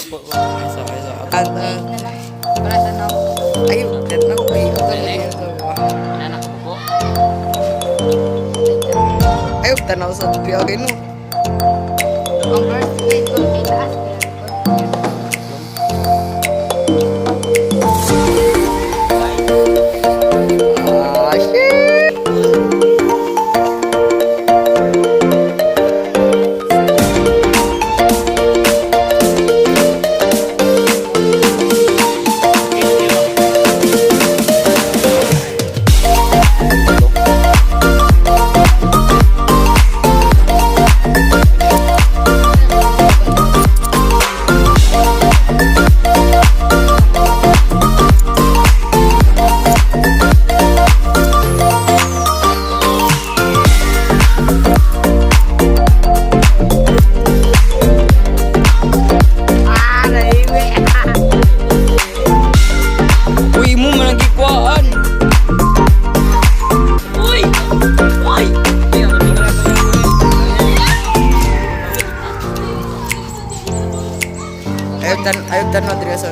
po. Isa. Ata. Para sa no. Ayun, tanong. Ayun, Inanak ko po. ayun, tanaw sa biyagay no. Ang first grade ko kay taas. Ah, shit. Uy mo managikuan. Uy! Uy! Ayun, tanaw dire sa